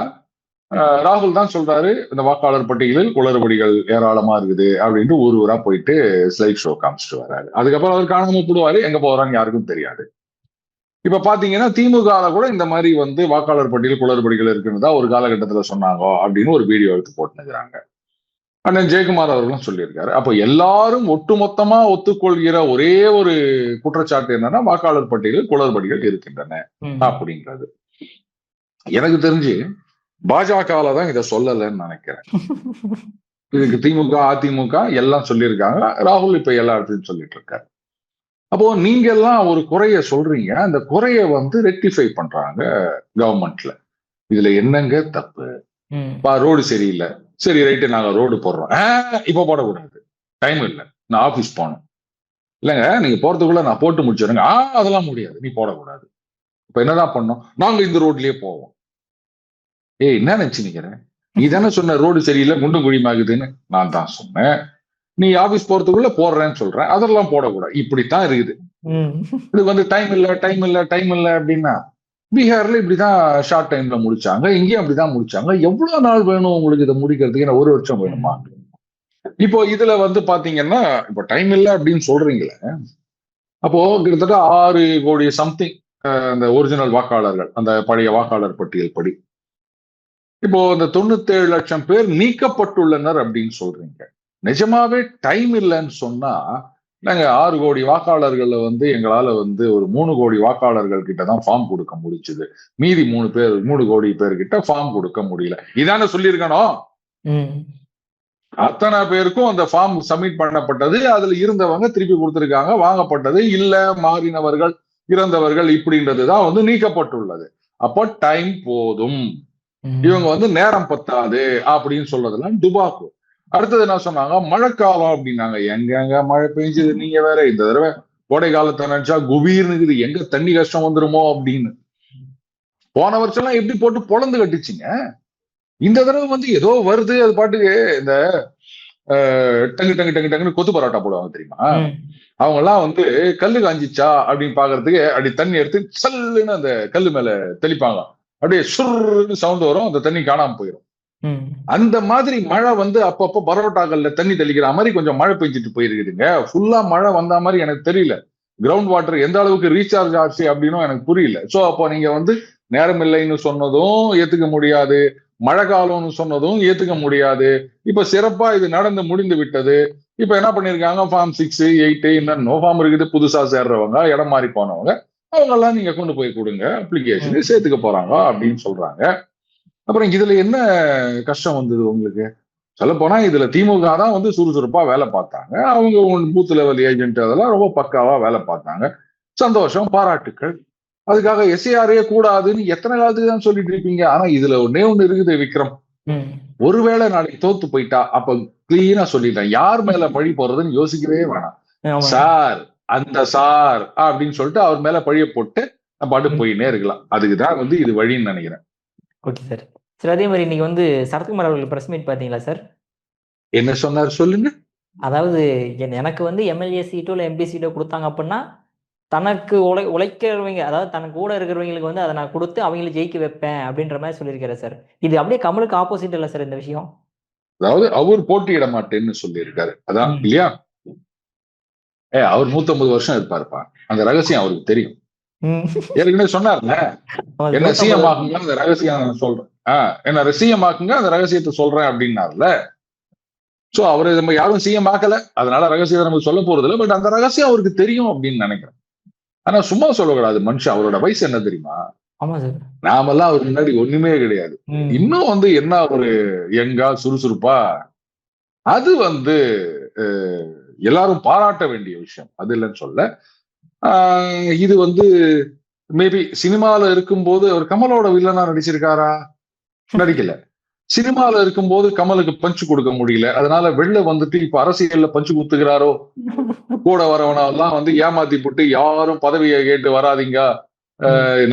ராகுல் தான் சொல்றாரு, இந்த வாக்காளர் பட்டியலில் குளறுபடிகள் ஏராளமா இருக்குது அப்படின்ட்டு ஊர் ஊரா போயிட்டு ஸ்லைட் ஷோ காமிச்சிட்டு வர்றாரு. அதுக்கப்புறம் அவர் காணாம போடுவாரு, எங்க போறான்னு யாருக்கும் தெரியாது. இப்ப பாத்தீங்கன்னா திமுக கூட இந்த மாதிரி வந்து வாக்காளர் பட்டியல் குளறுபடிகள் இருக்குன்னு தான் ஒரு காலகட்டத்துல சொன்னாங்க அப்படின்னு ஒரு வீடியோ எடுத்து போட்டுக்கிறாங்க. அண்ணன் ஜெயக்குமார் அவர்களும் சொல்லியிருக்காரு. அப்போ எல்லாரும் ஒட்டுமொத்தமா ஒத்துக்கொள்கிற ஒரே ஒரு குற்றச்சாட்டு என்னன்னா வாக்காளர் பட்டியலில் குளறுபடிகள் இருக்கின்றன அப்படின்றது. எனக்கு தெரிஞ்சு பாஜகல தான் இதை சொல்லலன்னு நினைக்கிறேன். இதுக்கு திமுக அதிமுக எல்லாம் சொல்லியிருக்காங்க, ராகுல் இப்ப எல்லா இடத்துலையும் சொல்லிட்டு இருக்காரு. அப்போ நீங்க எல்லாம் ஒரு குறைய சொல்றீங்க, அந்த குறைய வந்து ரெக்டிஃபை பண்றாங்க கவர்மெண்ட்ல. இதுல என்னங்க தப்பு? ரோடு சரியில்லை, சரி ரைட்டு நாங்க ரோடு போடுறோம், இப்ப போடக்கூடாது, டைம் இல்லை, நான் ஆபீஸ் போனோம். இல்லைங்க நீங்க போறதுக்குள்ள நான் போட்டு முடிச்சிருங்க. அதெல்லாம் முடியாது, நீ போடக்கூடாது. இப்ப என்னதான் பண்ணோம், நாங்க இந்த ரோட்லயே போவோம். என்ன நினைச்சு நிக்கிறேன், நீ தானே சொன்ன ரோடு சரியில்லை குண்டும் குழிமாகுதுன்னு. நான் தான் சொன்னேன், நீ ஆபீஸ் போறதுக்குள்ள போடுறேன்னு சொல்றேன், அதெல்லாம் போடக்கூடாது. இப்படித்தான் இருக்குது. இது வந்து டைம் இல்லை டைம் இல்லை டைம் இல்லை அப்படின்னா பீகார்ல இப்படிதான் ஷார்ட் டைம்ல முடிச்சாங்க, இங்கேயும் அப்படிதான் முடிச்சாங்க. எவ்வளவு நாள் வேணும் உங்களுக்கு இதை முடிக்கிறதுக்கு? என்ன 1 வருஷம் வேணுமா? இப்போ இதுல வந்து பாத்தீங்கன்னா இப்போ டைம் இல்லை அப்படின்னு சொல்றீங்களே, அப்போ கிட்டத்தட்ட 6 கோடி சம்திங் அந்த ஒரிஜினல் வாக்காளர்கள், அந்த பழைய வாக்காளர் பட்டியல் படி இப்போ இந்த 97 லட்சம் பேர் நீக்கப்பட்டுள்ளனர் அப்படின்னு சொல்றீங்க. நிஜமாவே டைம் இல்லைன்னு சொன்னா நாங்க 6 கோடி வாக்காளர்கள் வந்து எங்களால வந்து ஒரு 3 கோடி வாக்காளர்கள் கிட்ட தான் ஃபார்ம் கொடுக்க முடிச்சுது. மீதி 3 கோடி பேர்கிட்ட ஃபார்ம் கொடுக்க முடியல. இதான சொல்லியிருக்கணும். அத்தனை பேருக்கும் அந்த ஃபார்ம் சப்மிட் பண்ணப்பட்டது, அதுல இருந்தவங்க திருப்பி கொடுத்திருக்காங்க, வாங்கப்பட்டது இல்ல, மாறினவர்கள், இறந்தவர்கள் இப்படின்றதுதான் வந்து நீக்கப்பட்டுள்ளது. அப்போ டைம் போதும், இவங்க வந்து நேரம் பத்தாது அப்படின்னு சொல்றதெல்லாம் டுபாக்கு. அடுத்தது என்ன சொன்னாங்க, மழைக்காலம் அப்படின்னாங்க. எங்க மழை பெஞ்சது, நீங்க வேற இந்த தடவை கோடை காலத்தை நினைச்சா குபீர்னு இருக்குது, எங்க தண்ணி கஷ்டம் வந்துருமோ அப்படின்னு. போன வருஷம் எல்லாம் எப்படி போட்டு பொழந்து கட்டுச்சுங்க. இந்த தடவை வந்து ஏதோ வருது, அது பாட்டுக்கு இந்த டங்கு டங்கு டங்கு டங்குன்னு கொத்து பரோட்டா போடுவாங்க தெரியுமா? அவங்க எல்லாம் வந்து கல்லு காஞ்சிச்சா அப்படின்னு பாக்குறதுக்கு அப்படி தண்ணி எடுத்து சல்லுன்னு அந்த கல்லு மேல தெளிப்பாங்க. அப்படியே சுருன்னு சவுண்ட் வரும், அந்த தண்ணி காணாம போயிடும். அந்த மாதிரி மழை வந்து அப்பப்போ பரோட்டாக்கள்ல தண்ணி தெளிக்கிற மாதிரி கொஞ்சம் மழை பெஞ்சிட்டு போயிருக்குதுங்க. ஃபுல்லா மழை வந்த மாதிரி எனக்கு தெரியல. கிரவுண்ட் வாட்டர் எந்த அளவுக்கு ரீசார்ஜ் ஆச்சு அப்படின்னும் எனக்கு புரியல. சோ அப்போ நீங்க வந்து நேரம் இல்லைன்னு சொன்னதும் ஏத்துக்க முடியாது, மழை காலம்னு சொன்னதும் ஏத்துக்க முடியாது. இப்ப சிறப்பா இது நடந்து முடிந்து விட்டது. இப்ப என்ன பண்ணிருக்காங்க, ஃபார்ம் 6, 8 இன்னும் நோ ஃபார்ம் இருக்குது, புதுசா சேர்றவங்க, இடம் மாறி போனவங்க, அவங்க எல்லாம் நீங்க கொண்டு போய் கொடுங்க, அப்ளிகேஷன் சேர்த்துக்க போறாங்க அப்படின்னு சொல்றாங்க. அப்புறம் இதுல என்ன கஷ்டம் வந்தது உங்களுக்கு? சொல்ல போனா இதுல திமுக தான் வந்து சுறுசுறுப்பா வேலை பார்த்தாங்க. அவங்க பூத் லெவல் ஏஜென்ட் அதெல்லாம் ரொம்ப பக்காவா வேலை பார்த்தாங்க. சந்தோஷம், பாராட்டுக்கள். அதுக்காக எஸ்ஏஆரே கூடாதுன்னு எத்தனை காலத்துக்கு தான் சொல்லிட்டு இருப்பீங்க? ஆனா இதுல ஒண்ணே ஒண்ணு இருக்குது விக்ரம். ஒருவேளை நாளைக்கு தோத்து போயிட்டா அப்ப கிளீனா சொல்லிட்டேன், யார் மேல பழி போறதுன்னு யோசிக்கவே வேணாம். சார், அந்த சார் அப்படின்னு சொல்லிட்டு அவர் மேல பழிய போட்டு பாட்டு போயினே இருக்கலாம். அதுக்குதான் வந்து இது வழின்னு நினைக்கிறேன். Okay sir. சார் அதே மாதிரி இன்னைக்கு வந்து சரத்குமார் அவர்கள் பிரஸ் மீட் பாத்தீங்களா சார்? என்ன சொன்னார் சொல்லுங்க. அதாவது எனக்கு வந்து எம்எல்ஏ சீட்டோ இல்லை எம்பி சீட்டோ கொடுத்தாங்க அப்படின்னா தனக்கு உழைக்கிறவங்க, அதாவது தனக்கு கூட இருக்கிறவங்களுக்கு வந்து அதை நான் கொடுத்து அவங்களை ஜெயிக்க வைப்பேன் அப்படின்ற மாதிரி சொல்லியிருக்காரு சார். இது அப்படியே கமலுக்கு ஆப்போசிட் இல்லை சார் இந்த விஷயம்? அதாவது அவர் போட்டியிட மாட்டேன்னு சொல்லியிருக்காரு, அதான் இல்லையா? அவர் 150 வருஷம் இருப்பாருப்பா, அந்த ரகசியம் அவருக்கு தெரியும். ஏற்கனவே சொன்னார்ல, என்ன சிஎம் ஆகுங்க அந்த ரகசியம் சொல்றேன், என்ன சிஎம் ஆக்குங்க அந்த ரகசியத்தை சொல்றேன் அப்படின்னார்ல. சோ அவரை நம்ம யாரும் சிஎம் ஆக்கல, அதனால ரகசியத்தை நமக்கு சொல்ல போறது இல்லை. பட் அந்த ரகசியம் அவருக்கு தெரியும் அப்படின்னு நினைக்கிறேன். ஆனா சும்மா சொல்லக்கூடாது மனுஷன். அவரோட வயசு என்ன தெரியுமா? நாமெல்லாம் அவருக்கு முன்னாடி ஒண்ணுமே கிடையாது. இன்னும் வந்து என்ன ஒரு யங்கா சுறுசுறுப்பா, அது வந்து எல்லாரும் பாராட்ட வேண்டிய விஷயம், அது இல்லைன்னு சொல்ல. இது வந்து மேபி சினிமால இருக்கும்போது அவர் கமலோட வில்லனா நடிச்சிருக்காரா? நடிக்கல. சினிமால இருக்கும்போது கமலுக்கு பஞ்சு கொடுக்க முடியல, அதனால வெளில வந்துட்டு இப்ப அரசியல்ல பஞ்சு குத்துக்கிறாரோ. கூட வரவனெல்லாம் வந்து ஏமாத்தி போட்டு யாரும் பதவியை கேட்டு வராதிங்க,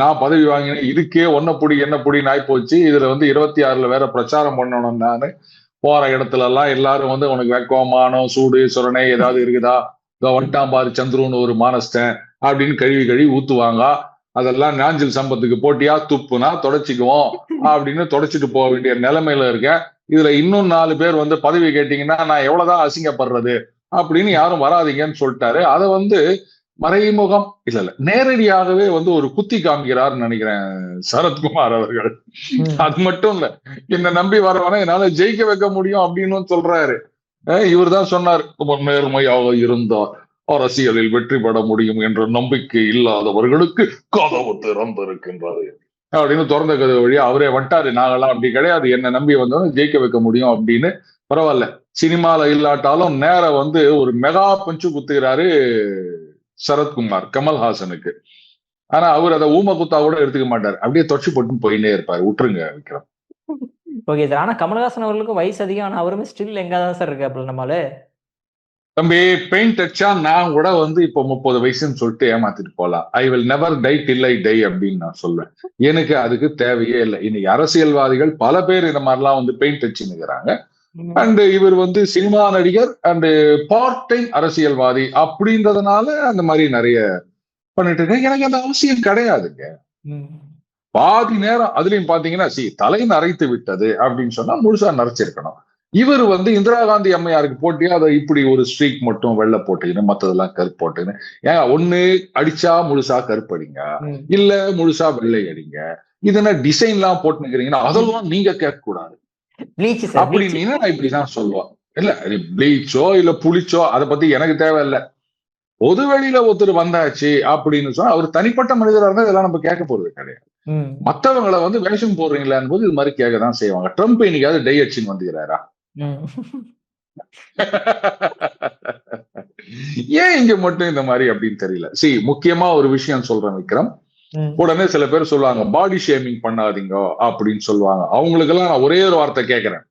நான் பதவி வாங்கினேன், இதுக்கே ஒன்ன புடி என்ன புடின்னு ஆயி போச்சு. இதுல வந்து 26ல வேற பிரச்சாரம் பண்ணணும். நானு போற இடத்துல எல்லாம் எல்லாரும் வந்து உனக்கு வெக்கம், மானம், சூடு, சுரணை ஏதாவது இருக்குதா, வந்துட்டான் பாரு சந்துருன்னு ஒரு மானஸ்டன் அப்படின்னு கழுவி கழுவி ஊத்துவாங்க. அதெல்லாம் நாஞ்சில் சம்பத்துக்கு போட்டியா, துப்புனா தொடச்சிக்குவோம் அப்படின்னு தொடச்சிட்டு போக வேண்டிய நிலைமையில இருக்கேன். இதுல இன்னும் 4 பேர் வந்து பதவி கேட்டீங்கன்னா நான் எவ்வளவுதான் அசிங்கப்படுறது அப்படின்னு யாரும் வராதிங்கன்னு சொல்லிட்டாரு. அதை வந்து மறைமுகம் இல்ல நேரடியாகவே வந்து ஒரு குத்தி காமிக்கிறார்னு நினைக்கிறேன் சரத்குமார் அவர்கள். அது மட்டும் இல்ல, என்ன நம்பி வரவன என்னால ஜெயிக்க வைக்க முடியும் அப்படின்னு சொல்றாரு. இவர் தான் சொன்னார், நேர்மையாக இருந்தார் அரசியலில் வெற்றி பெற முடியும் என்ற நம்பிக்கை இல்லாதவர்களுக்கு கதவு திறந்திருக்கின்றது அப்படின்னு திறந்த கதவு வழியா அவரே வந்துட்டாரு. நாங்கெல்லாம் அப்படி கிடையாது, என்ன நம்பி வந்தோம் ஜெயிக்க வைக்க முடியும் அப்படின்னு. பரவாயில்ல, சினிமால இல்லாட்டாலும் நேர வந்து ஒரு மெகா பஞ்சு குத்துகிறாரு சரத்குமார் கமல்ஹாசனுக்கு. ஆனா அவர் அதை ஊம குத்தா கூட எடுத்துக்க மாட்டார், அப்படியே தொச்சு போட்டு போயிட்டே இருப்பாரு. விட்டுருங்க விக்ரம். Okay sir. ஆனா கமல்ஹாசன் அவர்களுக்கும் வயசு அதிகம், ஆனா அவருமே ஸ்டில் எங்க தான் சார் இருக்கு. அப்படி நம்மளே தம்பி பெயிண்ட் அடிச்சா நான் கூட வந்து இப்போ 30 வயசுன்னு சொல்லிட்டு ஏமாத்திட்டு போலாம். I will never die till I die அப்படின்னு நான் சொல்லுவேன். எனக்கு அதுக்கு தேவையே இல்லை. இன்னைக்கு அரசியல்வாதிகள் பல பேர் இந்த மாதிரிலாம் வந்து பெயிண்ட் அடிச்சுன்னுக்கிறாங்க. அண்ட் இவர் வந்து சினிமா நடிகர் அண்ட் பார்ட் டைம் அரசியல்வாதி அப்படின்றதுனால அந்த மாதிரி நிறைய பண்ணிட்டு இருக்கேன். எனக்கு அந்த அவசியம் கிடையாதுங்க. பாதி நேரம் அதுலயும் பாத்தீங்கன்னா தலை நரைத்து விட்டது அப்படின்னு சொன்னா முழுசா நரைச்சிருக்கணும். இவர் வந்து இந்திரா காந்தி அம்மையாருக்கு போட்டியா அதை இப்படி ஒரு ஸ்ட்ரீக் மட்டும் வெள்ளை போட்டுக்கின்னு மத்ததெல்லாம் கருப்பு போட்டுன்னு, ஏன் ஒண்ணு அடிச்சா முழுசா கருப்பு அடிங்க, இல்ல முழுசா வெள்ளை அடிங்க. இதுனா டிசைன் எல்லாம் போட்டுக்கிறீங்கன்னா அதெல்லாம் நீங்க கேட்க கூடாது அப்படின்னு நான் இப்படிதான் சொல்லுவான். இல்ல ப்ளீச்சோ இல்ல புளிச்சோ அதை பத்தி எனக்கு தேவையில்லை. பொது வெளியில ஒருத்தர் வந்தாச்சு அப்படின்னு சொன்னா அவர் தனிப்பட்ட மனிதராக இருந்தா இதெல்லாம் நம்ம கேட்க போறது கிடையாது. மற்றவங்களை வந்து வேஷம் போடுறீங்களான்னு போது இது மாதிரி கேட்கதான் செய்வாங்க. ட்ரம்ப் இன்னைக்காவது டை அடிச்சுன்னு வந்துக்கிறாரா? ஏன் இங்க மட்டும் இந்த மாதிரி அப்படின்னு தெரியல. முக்கியமா ஒரு விஷயம் சொல்றேன் விக்ரம். உடனே சில பேர் சொல்லுவாங்க பாடி ஷேமிங் பண்ணாதீங்க அப்படின்னு சொல்லுவாங்க. அவங்களுக்கு எல்லாம் நான் ஒரே ஒரு வார்த்தை கேட்கிறேன்,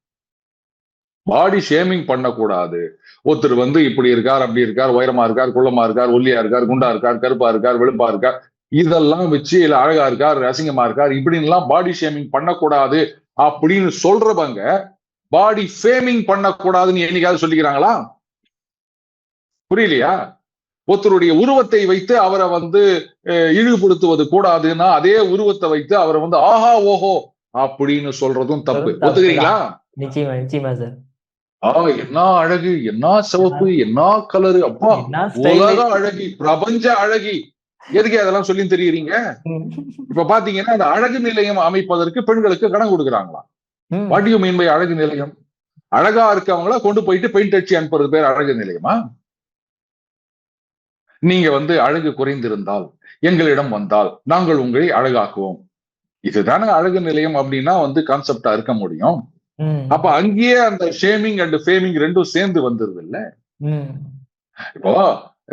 பாடி ஷேமிங் பண்ணக்கூடாது. ஒருத்தர் வந்து இப்படி இருக்கார், அப்படி இருக்கார், உயரமா இருக்கார், குள்ளமா இருக்கார், ஒல்லியா இருக்கார், குண்டா இருக்கார், கருப்பா இருக்கார், வெளுப்பா இருக்கார், இதெல்லாம் வச்சு இல்ல அழகா இருக்கார், அசிங்கமா இருக்கார், இப்படின்லாம் பாடி ஷேமிங் பண்ணக்கூடாது அப்படின்னு சொல்றவங்க பாடி ஃபேமிங் பண்ணக்கூடாதுன்னு என்னைக்காவது சொல்லிக்கிறாங்களா? புரியலையா? ஒருத்தருடைய உருவத்தை வைத்து அவரை வந்து இழிவுபடுத்துவது கூடாதுன்னா அதே உருவத்தை வைத்து அவரை வந்து ஆஹா ஓஹோ அப்படின்னு சொல்றதும் தப்பு. ஒத்துக்கிறீங்களா? நிச்சயமா நிச்சயமா சார். என்ன அழகு, என்ன சிவப்பு, என்ன கலரு, அப்பா உலக அழகி, பிரபஞ்ச அழகி. எதுக்கு அதெல்லாம் சொல்லி தெரியுறீங்க? இப்ப பாத்தீங்கன்னா அந்த அழகு நிலையம் அமைப்பதற்கு பெண்களுக்கு கடன் கொடுக்குறாங்களாம். வாட் யூ மீன் பை அழகு நிலையம்? அழகா இருக்கவங்கள கொண்டு போயிட்டு பெயிண்ட் அடிச்சு அனுப்புறது பேர் அழகு நிலையமா? நீங்க வந்து அழகு குறைந்திருந்தால் எங்களிடம் வந்தால் நாங்கள் உங்களை அழகாக்குவோம். இதுதானே அழகு நிலையம் அப்படின்னா வந்து கான்செப்டா இருக்க முடியும். அப்ப அங்கேயே அந்த ஷேமிங் அண்ட் ஃபேமிங் ரெண்டும் சேர்ந்து வந்துருது இல்ல. இப்போ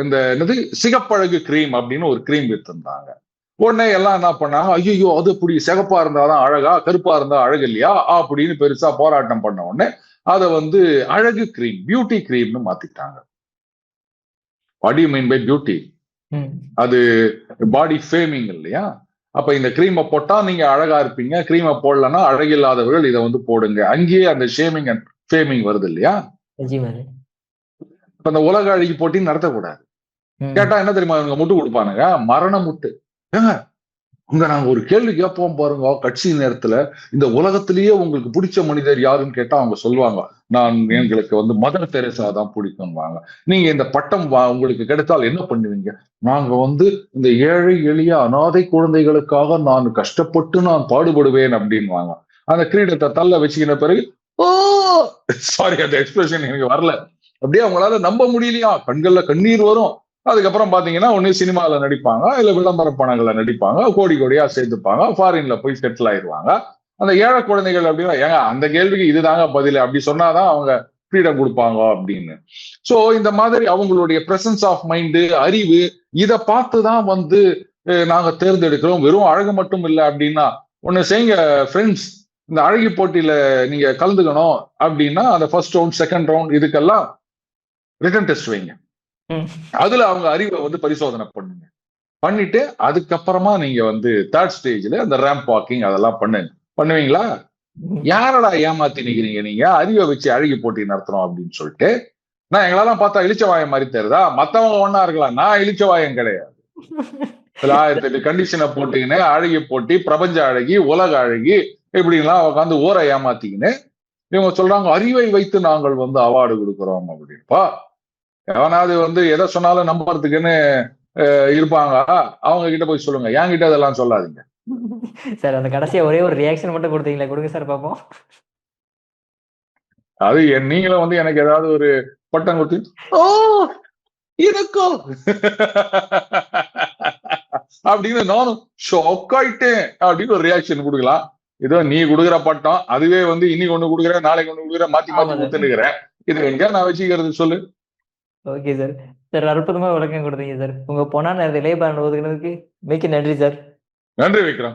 இந்த என்னது சிகப்பழகு கிரீம் அப்படின்னு ஒரு கிரீம் வித்திருந்தாங்க. உடனே எல்லாம் என்ன பண்ணாங்க, ஐயோ அது இப்படி சிகப்பா இருந்தாதான் அழகா, கருப்பா இருந்தா அழகு இல்லையா அப்படின்னு பெருசா போராட்டம் பண்ண உடனே அதை வந்து அழகு கிரீம், பியூட்டி கிரீம்னு மாத்திட்டாங்க. What you mean by beauty? அது பாடி ஃபேமிங் இல்லையா? அப்ப இந்த கிரீமை போட்டா நீங்க அழகா இருப்பீங்க, கிரீமை போடலன்னா அழகில்லாதவர்கள் இதை வந்து போடுங்க. அங்கேயே அந்த ஷேமிங் அண்ட் ஃபேமிங் வருது இல்லையா? இப்ப இந்த உலக அழகி போட்டி நடத்தக்கூடாது. கேட்டா என்ன தெரியுமா இவங்க முட்டு கொடுப்பானுங்க? மரண முட்டு. உங்க நாங்க ஒரு கேள்வி கேட்போம் பாருங்க கட்சி நேரத்துல, இந்த உலகத்திலேயே உங்களுக்கு பிடிச்ச மனிதர் யாருன்னு கேட்டா அவங்க சொல்லுவாங்க, நான் எங்களுக்கு வந்து மதர் தெரேசா தான் பிடிக்கும்வாங்க. நீங்க இந்த பட்டம் உங்களுக்கு கிடைத்தால் என்ன பண்ணுவீங்க? நாங்க வந்து இந்த ஏழை எளிய அனாதை குழந்தைகளுக்காக நான் கஷ்டப்பட்டு நான் பாடுபடுவேன் அப்படின்வாங்க. அந்த கிரீடத்தை தள்ள வச்சுக்கின பிறகு ஓ சாரி அந்த எக்ஸ்பிரஷன் எனக்கு வரல, அப்படியே அவங்களால நம்ப முடியலையா, கண்கள்ல கண்ணீர் வரும். அதுக்கப்புறம் பாத்தீங்கன்னா ஒண்ணு சினிமால நடிப்பாங்க, இல்ல விளம்பர படங்கள்ல நடிப்பாங்க, கோடி கோடியா சேர்த்துப்பாங்க, ஃபாரின்ல போய் செட்டில் ஆயிடுவாங்க. அந்த ஏழை குழந்தைகள் அப்படின்னா ஏங்க அந்த கேள்விக்கு இதுதாங்க பதில் அப்படி சொன்னாதான் அவங்க ஃப்ரீடம் கொடுப்பாங்க அப்படின்னு. சோ இந்த மாதிரி அவங்களுடைய பிரசன்ஸ் ஆஃப் மைண்டு, அறிவு, இதை பார்த்துதான் வந்து நாங்க தேர்ந்தெடுக்கிறோம். வெறும் அழகு மட்டும் இல்லை அப்படின்னா ஒண்ணு செய்யுங்க ஃப்ரெண்ட்ஸ், இந்த அழகி போட்டியில நீங்க கலந்துக்கணும் அப்படின்னா அந்த ஃபர்ஸ்ட் ரவுண்ட், செகண்ட் ரவுண்ட் இதுக்கெல்லாம் ரிட்டன் டெஸ்ட் வைங்க. அதுல அவங்க அறிவை வந்து பரிசோதனை பண்ணுங்க. பண்ணிட்டு அதுக்கப்புறமா நீங்க வந்து தேர்ட் ஸ்டேஜ்ல அந்த ரேம்ப் வாக்கிங் அதெல்லாம் பண்ணுவீங்களா? யாரடா ஏமாத்தி நிக்கிறீங்க நீங்க அறிவை வச்சு அழகி போட்டி நடத்துறோம் அப்படின்னு சொல்லிட்டு? நான் எங்களெல்லாம் பார்த்தா இளிச்சவாயம் மாதிரி தெரியுதா? மத்தவங்க ஒன்னா இருக்கலாம், நான் இளிச்சவாயம் கிடையாது. 1008 கண்டிஷனை போட்டுக்கின்னு அழகி போட்டி, பிரபஞ்ச அழகி, உலக அழகி இப்படிலாம் உட்காந்து ஊரை ஏமாத்திக்கின்னு இவங்க சொல்றாங்க அறிவை வைத்து நாங்கள் வந்து அவார்டு கொடுக்குறோம் அப்படின்ப்பா. எவனாவது வந்து எதை சொன்னாலும் நம்புறதுக்குன்னு இருப்பாங்க, அவங்க கிட்ட போய் சொல்லுங்க, என்கிட்ட அதெல்லாம் சொல்லாதீங்க சார். அந்த கடைசியா ஒரே ஒரு ரியாக்ஷன் மட்டும் கொடுத்தீங்களா, கொடுங்க சார் பாப்போம். அது நீங்களும் வந்து எனக்கு ஏதாவது ஒரு பட்டம் கொடுத்து ஓ இருக்கோ அப்படின்னு நானும் ஷாக் ஆயிட்டேன் அப்படின்னு ஒரு ரியாக்ஷன் கொடுக்கலாம். ஏதோ நீ கொடுக்குற பட்டம் அதுவே வந்து இன்னைக்கு ஒண்ணு கொடுக்குறேன், நாளைக்கு ஒண்ணு கொடுக்குறேன், மாத்தி மாத்தி கொடுத்துருக்கிறேன். இது எங்க நான் வச்சுக்கிறது சொல்லு? Okay sir. சார் அற்புதமா விளக்கம் கொடுத்தீங்க சார். உங்க பொன்னான நேரத்தை இளைய ஒதுக்குனதுக்கு மிக்க நன்றி சார். நன்றி விக்ரம்.